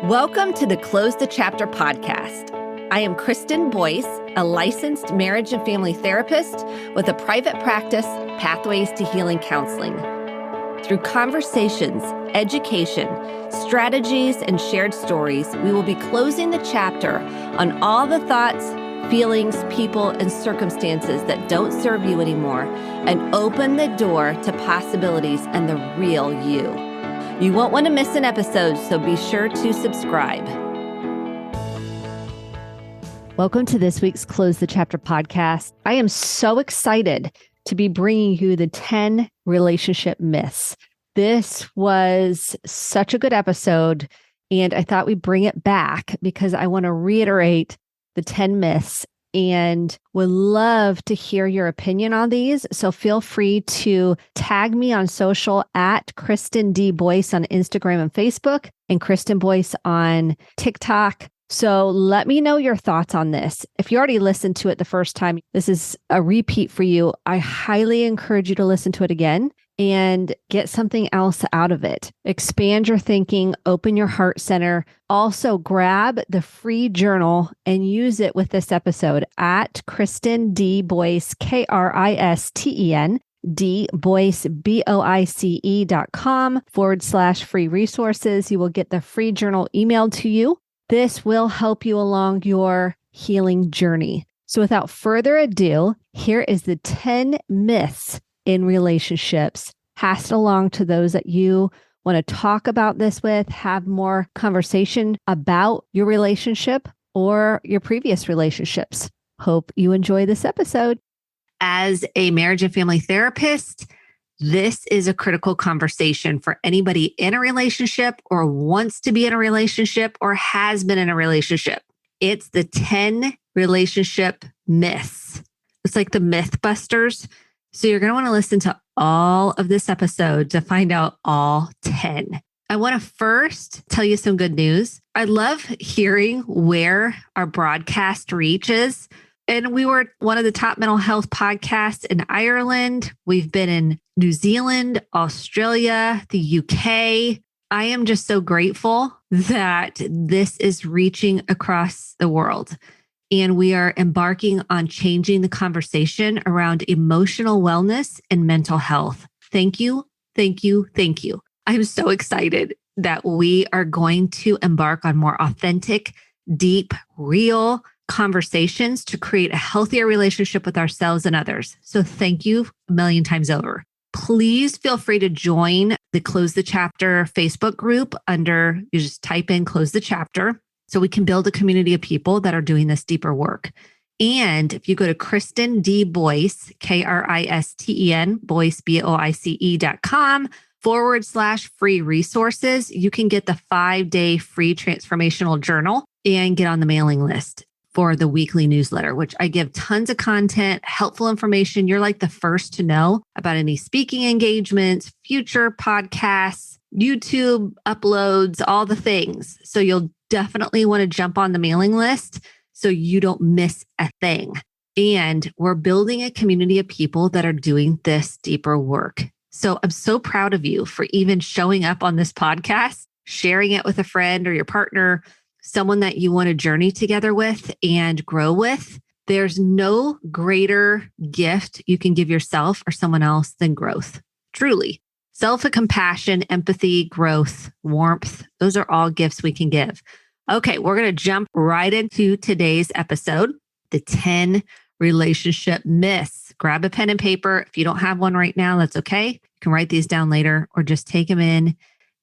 Welcome to the Close the Chapter podcast. I am Kristen Boyce, a licensed marriage and family therapist with a private practice, Pathways to Healing Counseling. Through conversations, education, strategies, and shared stories, we will be closing the chapter on all the thoughts, feelings, people, and circumstances that don't serve you anymore and open the door to possibilities and the real you. You won't want to miss an episode, so be sure to subscribe. Welcome to this week's Close the Chapter podcast. I am so excited to be bringing you the 10 relationship myths. This was such a good episode, and I thought we'd bring it back because I want to reiterate the 10 myths and would love to hear your opinion on these. So feel free to tag me on social at Kristen D. Boyce on Instagram and Facebook and Kristen Boyce on TikTok. So let me know your thoughts on this. If you already listened to it the first time, this is a repeat for you. I highly encourage you to listen to it again and get something else out of it. Expand your thinking, open your heart center. Also grab the free journal and use it with this episode at Kristen D. Boyce, Kristen D. Boyce, BOICE.com/free resources. You will get the free journal emailed to you. This will help you along your healing journey. So without further ado, here is the 10 myths in relationships. Pass it along to those that you want to talk about this with, have more conversation about your relationship or your previous relationships. Hope you enjoy this episode. As a marriage and family therapist, this is a critical conversation for anybody in a relationship or wants to be in a relationship or has been in a relationship. It's the 10 relationship myths. It's like the Mythbusters. So you're going to want to listen to all of this episode to find out all 10. I want to first tell you some good news. I love hearing where our broadcast reaches. And we were one of the top mental health podcasts in Ireland. We've been in New Zealand, Australia, the UK. I am just so grateful that this is reaching across the world. And we are embarking on changing the conversation around emotional wellness and mental health. Thank you, thank you, thank you. I'm so excited that we are going to embark on more authentic, deep, real conversations to create a healthier relationship with ourselves and others. So thank you a million times over. Please feel free to join the Close the Chapter Facebook group you just type in Close the Chapter so we can build a community of people that are doing this deeper work. And if you go to Kristen D. Boyce, Kristen, Boyce, BOICE.com/free resources, you can get the 5-day free transformational journal and get on the mailing list for the weekly newsletter, which I give tons of content, helpful information. You're like the first to know about any speaking engagements, future podcasts, YouTube uploads, all the things. So you'll definitely want to jump on the mailing list so you don't miss a thing. And we're building a community of people that are doing this deeper work. So I'm so proud of you for even showing up on this podcast, sharing it with a friend or your partner, someone that you want to journey together with and grow with. There's no greater gift you can give yourself or someone else than growth. Truly. Self-compassion, empathy, growth, warmth. Those are all gifts we can give. Okay, we're going to jump right into today's episode, the 10 relationship myths. Grab a pen and paper. If you don't have one right now, that's okay. You can write these down later or just take them in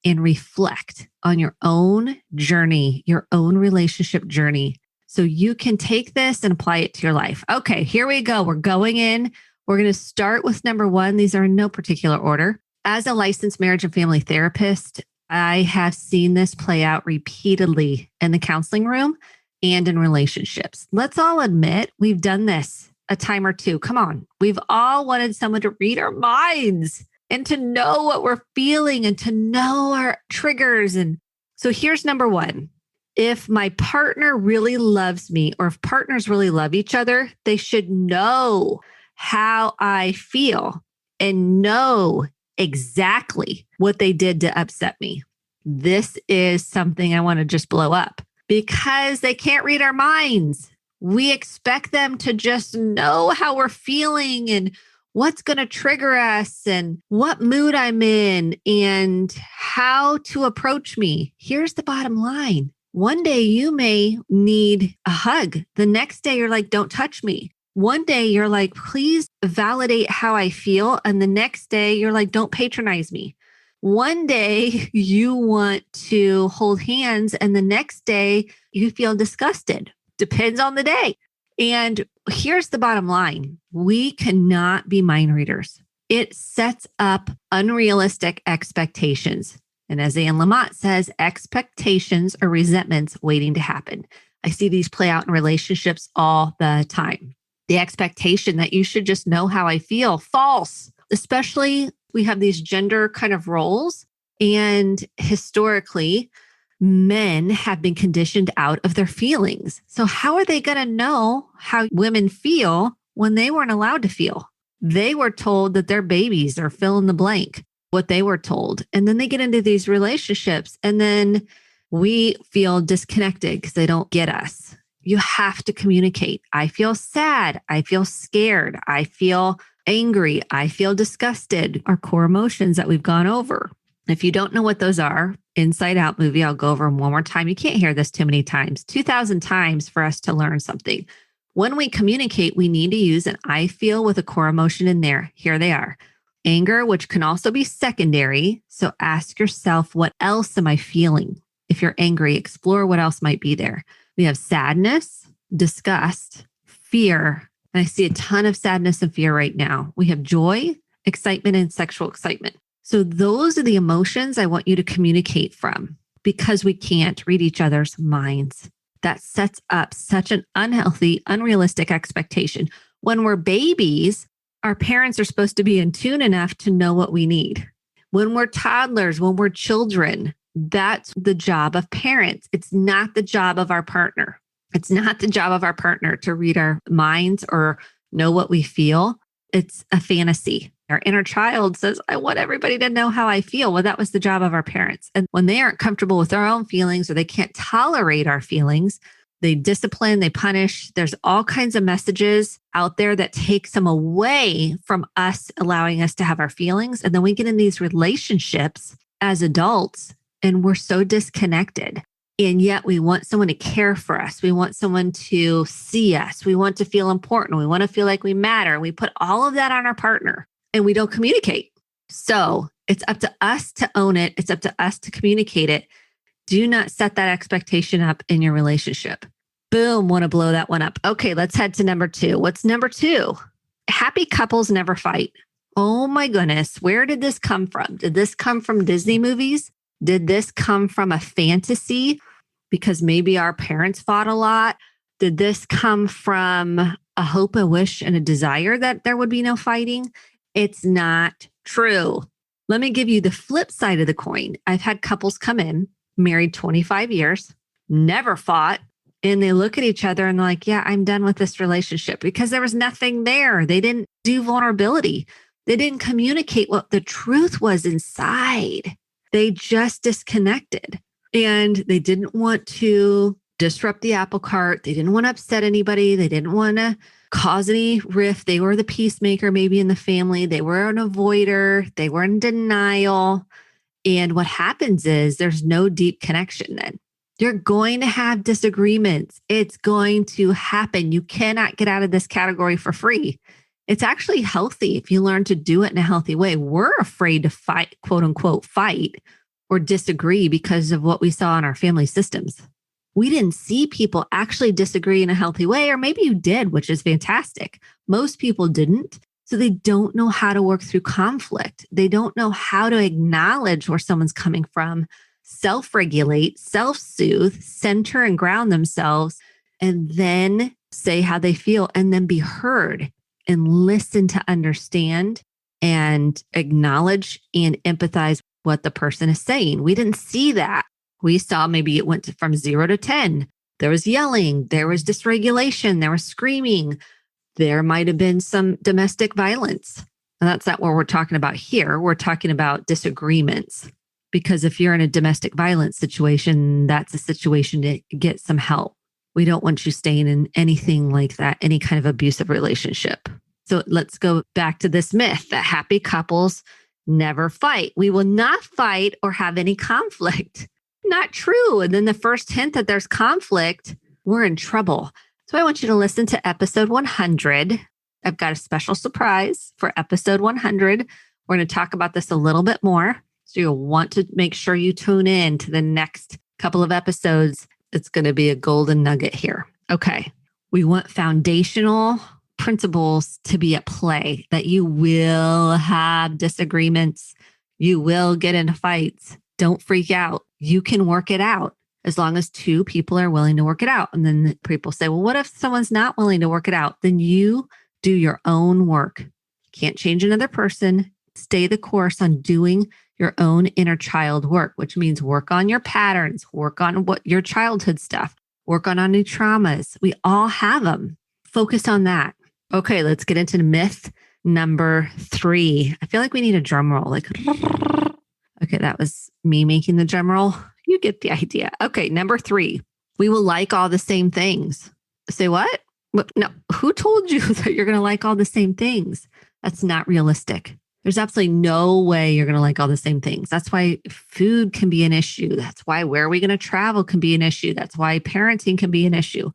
and reflect on your own journey, your own relationship journey. So you can take this and apply it to your life. Okay, here we go. We're going in. We're going to start with number 1. These are in no particular order. As a licensed marriage and family therapist, I have seen this play out repeatedly in the counseling room and in relationships. Let's all admit we've done this a time or two. Come on. We've all wanted someone to read our minds and to know what we're feeling and to know our triggers. And so here's number 1. If my partner really loves me, or if partners really love each other, they should know how I feel and know exactly what they did to upset me. this is something I want to just blow up because they can't read our minds. We expect them to just know how we're feeling and what's going to trigger us and what mood I'm in and how to approach me. Here's the bottom line. One day you may need a hug. The next day you're like, don't touch me. One day you're like, please validate how I feel. And the next day you're like, don't patronize me. One day you want to hold hands and the next day you feel disgusted. Depends on the day. And here's the bottom line. We cannot be mind readers. It sets up unrealistic expectations. And as Anne Lamott says, expectations are resentments waiting to happen. I see these play out in relationships all the time. The expectation that you should just know how I feel, false. Especially we have these gender kind of roles. And historically, men have been conditioned out of their feelings. So how are they going to know how women feel when they weren't allowed to feel? They were told that their babies are fill in the blank, what they were told. And then they get into these relationships and then we feel disconnected because they don't get us. You have to communicate. I feel sad. I feel scared. I feel angry. I feel disgusted. Our core emotions that we've gone over. If you don't know what those are, Inside Out movie, I'll go over them one more time. You can't hear this too many times, 2,000 times for us to learn something. When we communicate, we need to use an I feel with a core emotion in there. Here they are. Anger, which can also be secondary. So ask yourself, what else am I feeling? If you're angry, explore what else might be there. We have sadness, disgust, fear. And I see a ton of sadness and fear right now. We have joy, excitement, and sexual excitement. So those are the emotions I want you to communicate from because we can't read each other's minds. That sets up such an unhealthy, unrealistic expectation. When we're babies, our parents are supposed to be in tune enough to know what we need. When we're toddlers, when we're children, that's the job of parents. It's not the job of our partner. It's not the job of our partner to read our minds or know what we feel. It's a fantasy. Our inner child says, I want everybody to know how I feel. Well, that was the job of our parents. And when they aren't comfortable with their own feelings or they can't tolerate our feelings, they discipline, they punish. There's all kinds of messages out there that takes them away from us, allowing us to have our feelings. And then we get in these relationships as adults and we're so disconnected. And yet we want someone to care for us. We want someone to see us. We want to feel important. We want to feel like we matter. We put all of that on our partner and we don't communicate. So it's up to us to own it. It's up to us to communicate it. Do not set that expectation up in your relationship. Boom, want to blow that one up. Okay, let's head to number 2. What's number 2? Happy couples never fight. Oh my goodness, where did this come from? Did this come from Disney movies? Did this come from a fantasy? Because maybe our parents fought a lot. Did this come from a hope, a wish, and a desire that there would be no fighting? It's not true. Let me give you the flip side of the coin. I've had couples come in, married 25 years, never fought, and they look at each other and they're like, yeah, I'm done with this relationship because there was nothing there. They didn't do vulnerability. They didn't communicate what the truth was inside. They just disconnected. And they didn't want to disrupt the apple cart. They didn't want to upset anybody. They didn't want to cause any rift. They were the peacemaker, maybe in the family. They were an avoider. They were in denial. And what happens is there's no deep connection then. You're going to have disagreements. It's going to happen. You cannot get out of this category for free. It's actually healthy if you learn to do it in a healthy way. We're afraid to fight, quote unquote, fight or disagree because of what we saw in our family systems. We didn't see people actually disagree in a healthy way, or maybe you did, which is fantastic. Most people didn't. So they don't know how to work through conflict. They don't know how to acknowledge where someone's coming from, self-regulate, self-soothe, center and ground themselves, and then say how they feel and then be heard and listen to understand and acknowledge and empathize what the person is saying. We didn't see that. We saw maybe it went from 0 to 10. There was yelling. There was dysregulation. There was screaming. There might have been some domestic violence. And that's not what we're talking about here. We're talking about disagreements. Because if you're in a domestic violence situation, that's a situation to get some help. We don't want you staying in anything like that, any kind of abusive relationship. So let's go back to this myth that happy couples never fight. We will not fight or have any conflict. Not true. And then the first hint that there's conflict, we're in trouble. So I want you to listen to episode 100. I've got a special surprise for episode 100. We're going to talk about this a little bit more. So you'll want to make sure you tune in to the next couple of episodes. It's going to be a golden nugget here. Okay. We want foundational principles to be at play, that you will have disagreements. You will get into fights. Don't freak out. You can work it out as long as two people are willing to work it out. And then people say, well, what if someone's not willing to work it out? Then you do your own work. Can't change another person. Stay the course on doing your own inner child work, which means work on your patterns, work on what your childhood stuff, work on any traumas. We all have them. Focus on that. Okay, let's get into myth number 3. I feel like we need a drum roll. Like, okay, that was me making the drum roll. You get the idea. Okay, number 3. We will like all the same things. Say what? No, who told you that you're going to like all the same things? That's not realistic. There's absolutely no way you're going to like all the same things. That's why food can be an issue. That's why where are we going to travel can be an issue. That's why parenting can be an issue,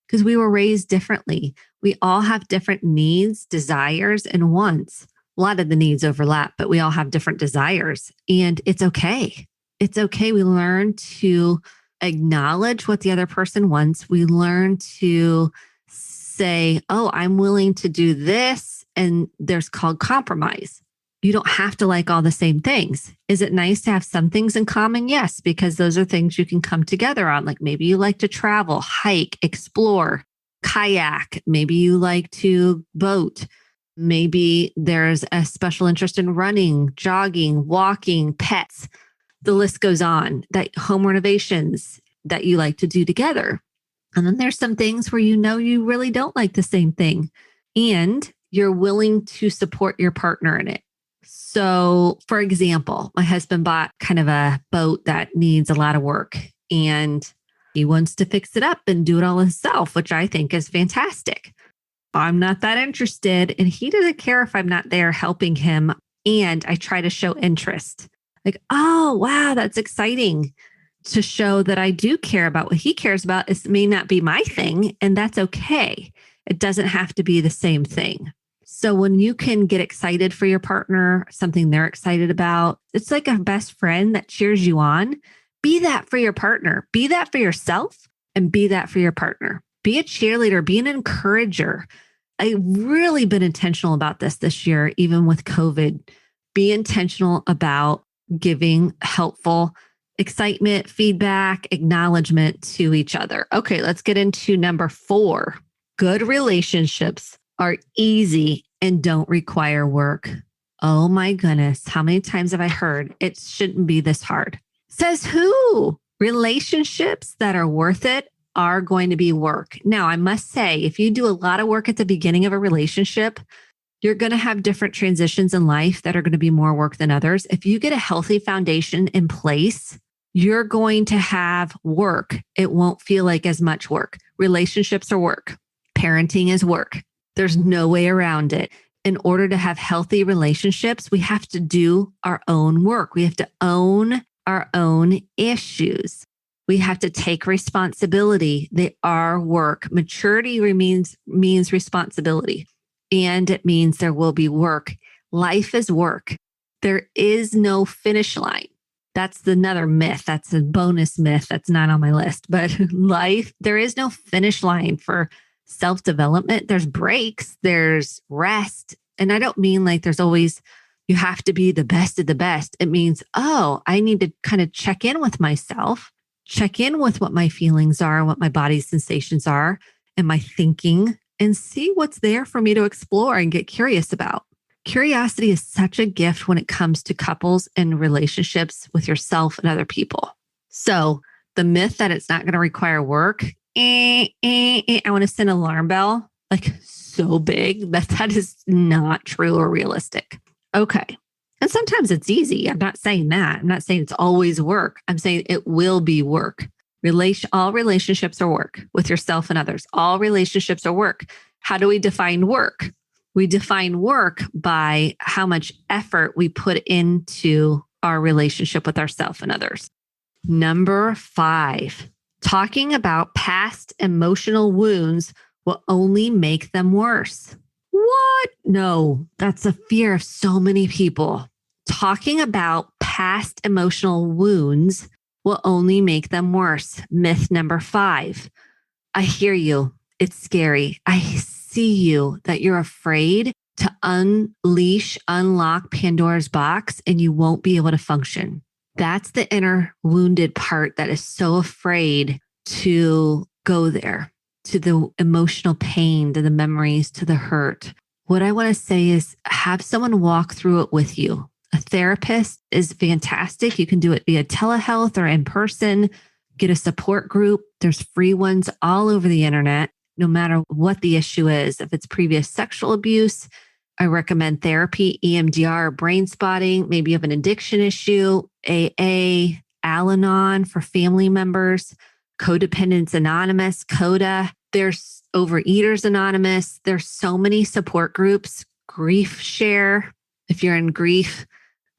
because we were raised differently. We all have different needs, desires, and wants. A lot of the needs overlap, but we all have different desires, and it's okay. It's okay. We learn to acknowledge what the other person wants. We learn to say, oh, I'm willing to do this. And there's called compromise. You don't have to like all the same things. Is it nice to have some things in common? Yes, because those are things you can come together on. Like maybe you like to travel, hike, explore, kayak. Maybe you like to boat. Maybe there's a special interest in running, jogging, walking, pets. The list goes on. That home renovations that you like to do together. And then there's some things where you really don't like the same thing. And you're willing to support your partner in it. So, for example, my husband bought kind of a boat that needs a lot of work, and he wants to fix it up and do it all himself, which I think is fantastic. I'm not that interested, and he doesn't care if I'm not there helping him. And I try to show interest. Like, oh, wow, that's exciting, to show that I do care about what he cares about. It may not be my thing, and that's okay. It doesn't have to be the same thing. So when you can get excited for your partner, something they're excited about, it's like a best friend that cheers you on. Be that for your partner. Be that for yourself, and be that for your partner. Be a cheerleader. Be an encourager. I've really been intentional about this year, even with COVID. Be intentional about giving helpful excitement, feedback, acknowledgement to each other. Okay, let's get into number 4. Good relationships are easy and don't require work. Oh my goodness. How many times have I heard it shouldn't be this hard? Says who? Relationships that are worth it are going to be work. Now, I must say, if you do a lot of work at the beginning of a relationship, you're going to have different transitions in life that are going to be more work than others. If you get a healthy foundation in place, you're going to have work. It won't feel like as much work. Relationships are work. Parenting is work. There's no way around it. In order to have healthy relationships, we have to do our own work. We have to own our own issues. We have to take responsibility. They are work. Maturity means responsibility. And it means there will be work. Life is work. There is no finish line. That's another myth. That's a bonus myth that's not on my list. But life, there is no finish line for self-development. There's breaks, there's rest. And I don't mean like there's always, you have to be the best of the best. It means, oh, I need to kind of check in with myself, check in with what my feelings are, what my body's sensations are, and my thinking, and see what's there for me to explore and get curious about. Curiosity is such a gift when it comes to couples and relationships with yourself and other people. So the myth that it's not going to require work, I want to send an alarm bell, like so big that is not true or realistic. Okay. And sometimes it's easy. I'm not saying that. I'm not saying it's always work. I'm saying it will be work. All relationships are work with yourself and others. All relationships are work. How do we define work? We define work by how much effort we put into our relationship with ourselves and others. Number 5, talking about past emotional wounds will only make them worse. What? No, that's a fear of so many people. Talking about past emotional wounds will only make them worse. Myth number 5. I hear you. It's scary. I see you, that you're afraid to unlock Pandora's box and you won't be able to function. That's the inner wounded part that is so afraid to go there, to the emotional pain, to the memories, to the hurt. What I want to say is have someone walk through it with you. A therapist is fantastic. You can do it via telehealth or in person. Get a support group. There's free ones all over the internet, no matter what the issue is. If it's previous sexual abuse, I recommend therapy, EMDR, brain spotting. Maybe you have an addiction issue, AA, Al-Anon for family members, Codependence Anonymous, CODA. There's Overeaters Anonymous. There's so many support groups. Grief Share. If you're in grief,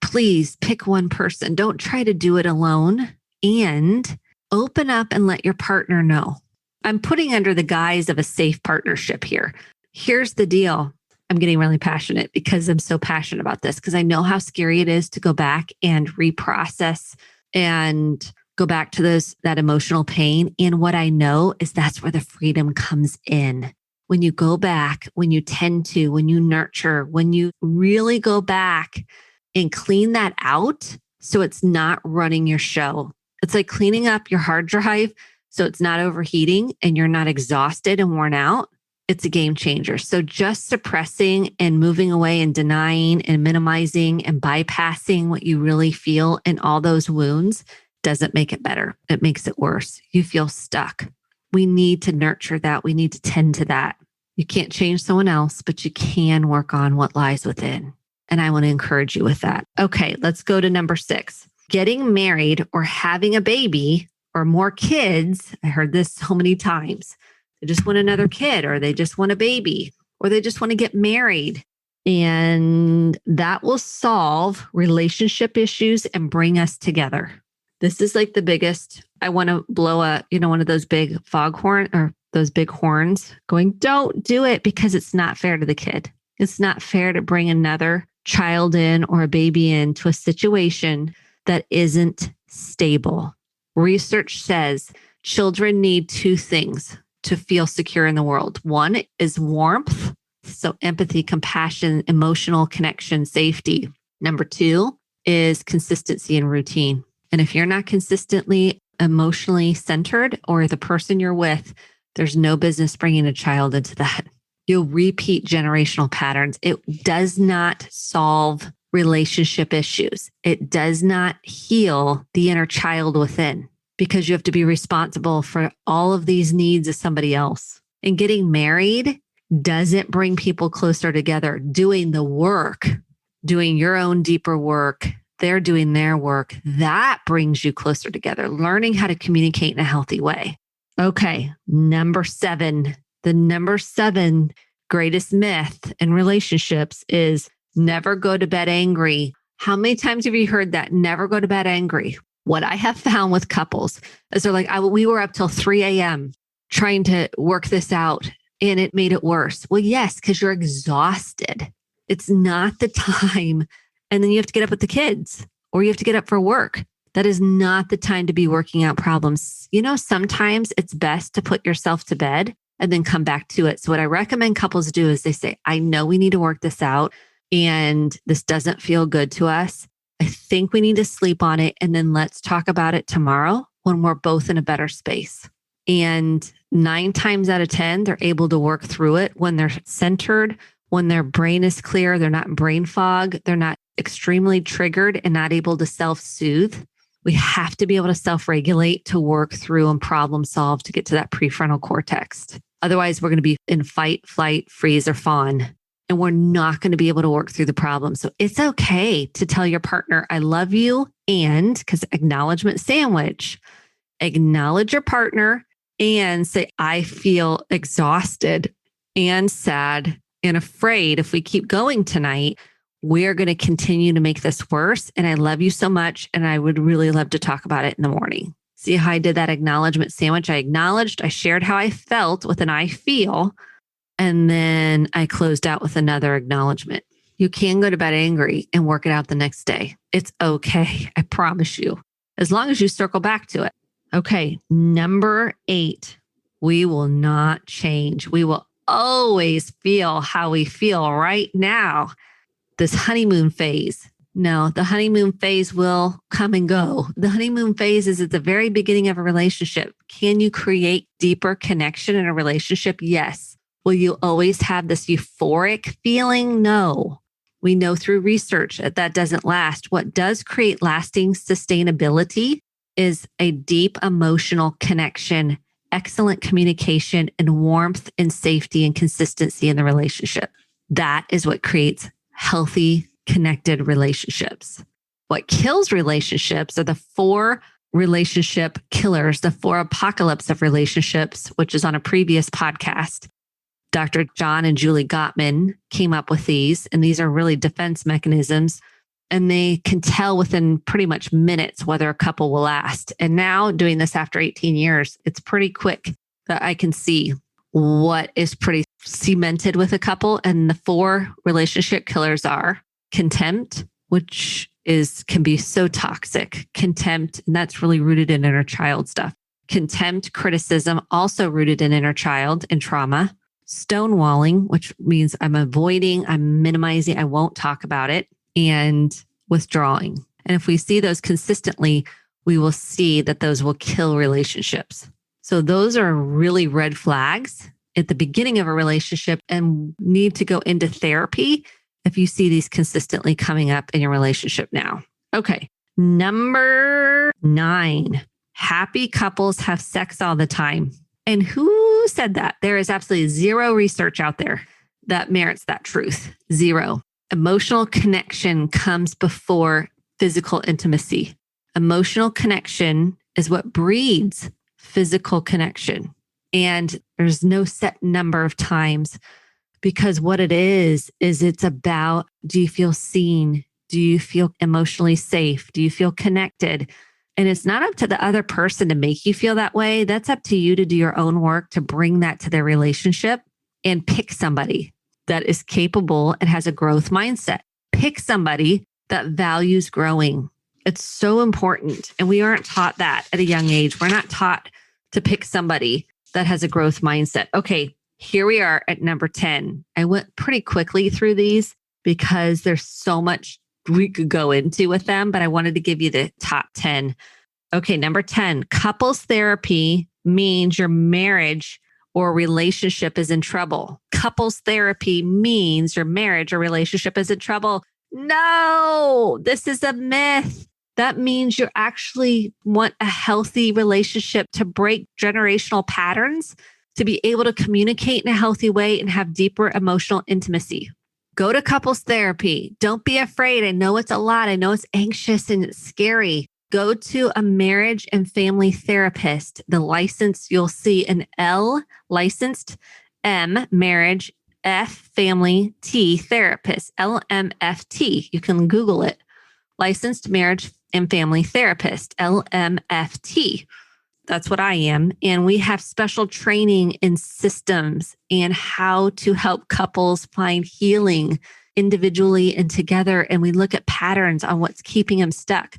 please pick one person. Don't try to do it alone, and open up and let your partner know. I'm putting under the guise of a safe partnership here. Here's the deal. I'm getting really passionate because I'm so passionate about this, because I know how scary it is to go back and reprocess and go back to that emotional pain. And what I know is that's where the freedom comes in. When you go back, when you tend to, when you nurture, when you really go back and clean that out so it's not running your show. It's like cleaning up your hard drive so it's not overheating and you're not exhausted and worn out. It's a game changer. So just suppressing and moving away and denying and minimizing and bypassing what you really feel in all those wounds doesn't make it better. It makes it worse. You feel stuck. We need to nurture that. We need to tend to that. You can't change someone else, but you can work on what lies within. And I want to encourage you with that. Okay, let's go to number 6. Getting married or having a baby or more kids. I heard this so many times. They just want another kid, or they just want a baby, or they just want to get married. And that will solve relationship issues and bring us together. This is like the biggest. I want to blow one of those big foghorn or those big horns going, don't do it, because it's not fair to the kid. It's not fair to bring another child in or a baby into a situation that isn't stable. Research says children need 2 things to feel secure in the world. One is warmth, so empathy, compassion, emotional connection, safety. Number 2 is consistency and routine. And if you're not consistently emotionally centered, or the person you're with, there's no business bringing a child into that. You'll repeat generational patterns. It does not solve relationship issues. It does not heal the inner child within, because you have to be responsible for all of these needs of somebody else. And getting married doesn't bring people closer together. Doing the work, doing your own deeper work, they're doing their work, that brings you closer together. Learning how to communicate in a healthy way. Okay, number 7. The number 7 greatest myth in relationships is never go to bed angry. How many times have you heard that? Never go to bed angry. What I have found with couples is they're like, we were up till 3 a.m. trying to work this out, and it made it worse. Well, yes, because you're exhausted. It's not the time. And then you have to get up with the kids, or you have to get up for work. That is not the time to be working out problems. Sometimes it's best to put yourself to bed and then come back to it. So what I recommend couples do is they say, I know we need to work this out, and this doesn't feel good to us. I think we need to sleep on it, and then let's talk about it tomorrow when we're both in a better space. And 9 times out of 10, they're able to work through it when they're centered, when their brain is clear, they're not in brain fog, they're not extremely triggered and not able to self-soothe. We have to be able to self-regulate to work through and problem solve to get to that prefrontal cortex. Otherwise, we're going to be in fight, flight, freeze, or fawn. and we're not going to be able to work through the problem. So it's okay to tell your partner, I love you. And because acknowledgement sandwich, acknowledge your partner and say, I feel exhausted and sad and afraid. If we keep going tonight, we're going to continue to make this worse. And I love you so much. And I would really love to talk about it in the morning. See how I did that acknowledgement sandwich? I acknowledged, I shared how I felt with an I feel, and then I closed out with another acknowledgement. You can go to bed angry and work it out the next day. It's okay. I promise you, as long as you circle back to it. Okay. Number 8, we will not change. We will always feel how we feel right now. This honeymoon phase. No, the honeymoon phase will come and go. The honeymoon phase is at the very beginning of a relationship. Can you create deeper connection in a relationship? Yes. Will you always have this euphoric feeling? No. We know through research that that doesn't last. What does create lasting sustainability is a deep emotional connection, excellent communication, and warmth and safety and consistency in the relationship. That is what creates healthy, connected relationships. What kills relationships are the 4 relationship killers, the 4 apocalypse of relationships, which is on a previous podcast. Dr. John and Julie Gottman came up with these, and these are really defense mechanisms, and they can tell within pretty much minutes whether a couple will last. And now doing this after 18 years, it's pretty quick that I can see what is pretty cemented with a couple. And the 4 relationship killers are contempt, which can be so toxic. Contempt, and that's really rooted in inner child stuff. Contempt, criticism, also rooted in inner child and trauma. Stonewalling, which means I'm avoiding, I'm minimizing, I won't talk about it, and withdrawing. And if we see those consistently, we will see that those will kill relationships. So those are really red flags at the beginning of a relationship and need to go into therapy if you see these consistently coming up in your relationship now. Okay. Number 9, happy couples have sex all the time. And who said that? There is absolutely zero research out there that merits that truth. Zero. Emotional connection comes before physical intimacy. Emotional connection is what breeds physical connection. And there's no set number of times, because what it is it's about, do you feel seen? Do you feel emotionally safe? Do you feel connected? And it's not up to the other person to make you feel that way. That's up to you to do your own work to bring that to their relationship and pick somebody that is capable and has a growth mindset. Pick somebody that values growing. It's so important. And we aren't taught that at a young age. We're not taught to pick somebody that has a growth mindset. Okay, here we are at number 10. I went pretty quickly through these because there's so much we could go into with them, but I wanted to give you the top 10. Okay, number 10, couples therapy means your marriage or relationship is in trouble. Couples therapy means your marriage or relationship is in trouble. No, this is a myth. That means you actually want a healthy relationship to break generational patterns, to be able to communicate in a healthy way and have deeper emotional intimacy. Go to couples therapy. Don't be afraid. I know it's a lot. I know it's anxious and it's scary. Go to a marriage and family therapist. The license, you'll see an L, licensed, M, marriage, F, family, T, therapist, LMFT. You can Google it. Licensed marriage and family therapist, LMFT. That's what I am. And we have special training in systems and how to help couples find healing individually and together. And we look at patterns on what's keeping them stuck.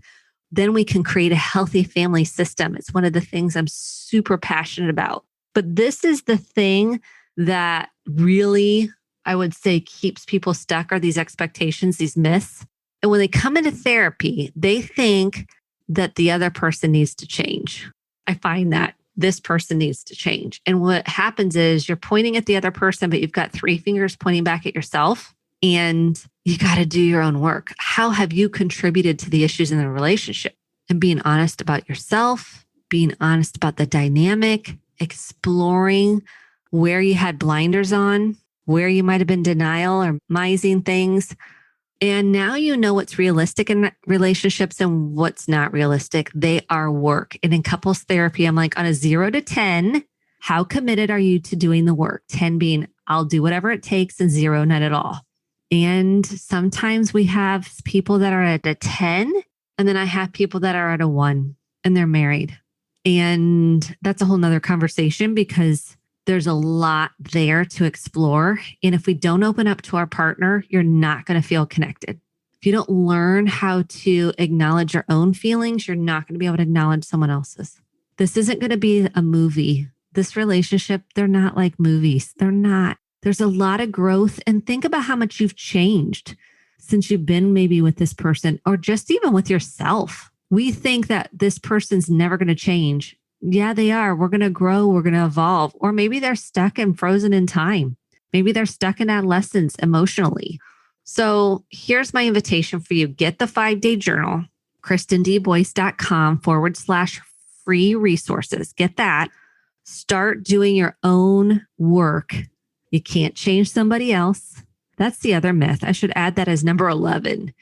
Then we can create a healthy family system. It's one of the things I'm super passionate about. But this is the thing that really, I would say, keeps people stuck are these expectations, these myths. And when they come into therapy, they think that the other person needs to change. I find that this person needs to change. And what happens is you're pointing at the other person, but you've got 3 fingers pointing back at yourself, and you got to do your own work. How have you contributed to the issues in the relationship? And being honest about yourself, being honest about the dynamic, exploring where you had blinders on, where you might have been denial or mising things. And now you know what's realistic in relationships and what's not realistic. They are work. And in couples therapy, I'm like, on a 0 to 10, how committed are you to doing the work? 10 being, I'll do whatever it takes, and 0, none at all. And sometimes we have people that are at a 10, and then I have people that are at a 1 and they're married. And that's a whole nother conversation because there's a lot there to explore. And if we don't open up to our partner, you're not going to feel connected. If you don't learn how to acknowledge your own feelings, you're not going to be able to acknowledge someone else's. This isn't going to be a movie. This relationship, they're not like movies. They're not. There's a lot of growth. And think about how much you've changed since you've been maybe with this person or just even with yourself. We think that this person's never going to change. Yeah, they are. We're going to grow. We're going to evolve. Or maybe they're stuck and frozen in time. Maybe they're stuck in adolescence emotionally. So here's my invitation for you. Get the 5-day journal, kristendboyce.com/free resources. Get that. Start doing your own work. You can't change somebody else. That's the other myth. I should add that as number 11.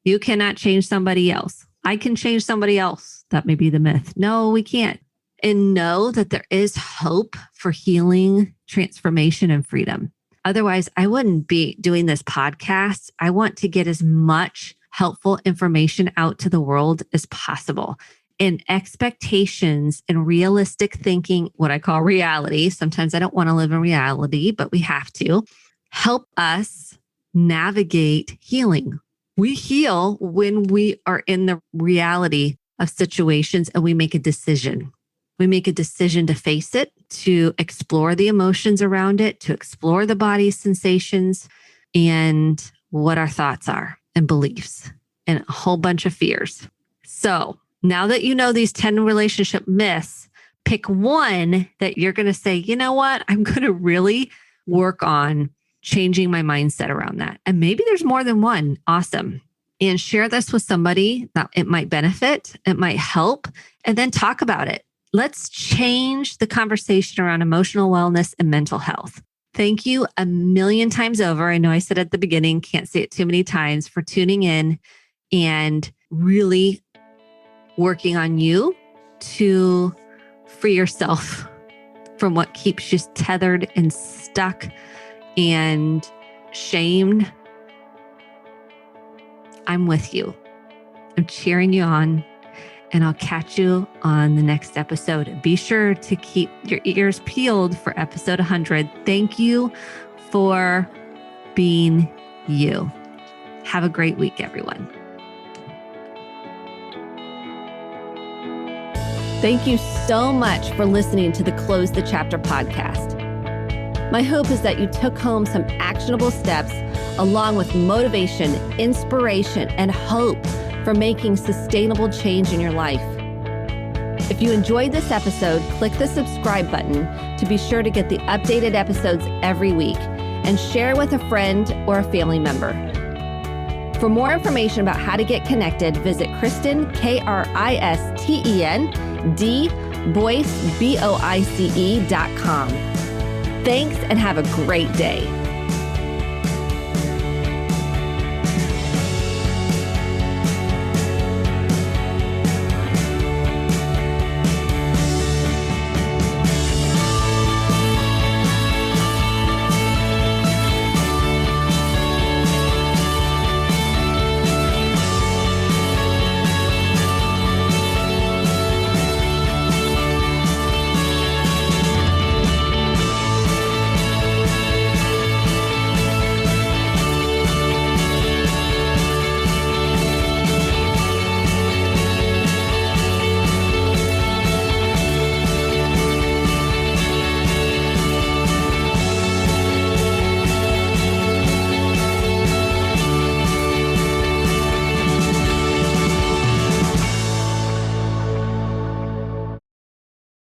You cannot change somebody else. I can change somebody else. That may be the myth. No, we can't. And know that there is hope for healing, transformation, and freedom. Otherwise, I wouldn't be doing this podcast. I want to get as much helpful information out to the world as possible. And expectations and realistic thinking, what I call reality. Sometimes I don't want to live in reality, but we have to help us navigate healing. We heal when we are in the reality of situations and we make a decision. We make a decision to face it, to explore the emotions around it, to explore the body's sensations and what our thoughts are and beliefs and a whole bunch of fears. So now that you know these 10 relationship myths, pick one that you're going to say, you know what, I'm going to really work on changing my mindset around that. And maybe there's more than one. Awesome. And share this with somebody that it might benefit, it might help, and then talk about it. Let's change the conversation around emotional wellness and mental health. Thank you a million times over. I know I said at the beginning, can't say it too many times, for tuning in and really working on you to free yourself from what keeps you tethered and stuck and shamed. I'm with you. I'm cheering you on. And I'll catch you on the next episode. Be sure to keep your ears peeled for episode 100. Thank you for being you. Have a great week, everyone. Thank you so much for listening to the Close the Chapter podcast. My hope is that you took home some actionable steps along with motivation, inspiration, and hope for making sustainable change in your life. If you enjoyed this episode, click the subscribe button to be sure to get the updated episodes every week and share with a friend or a family member. For more information about how to get connected, visit Kristen, Kristen, dboyce, BOICE.com. Thanks and have a great day.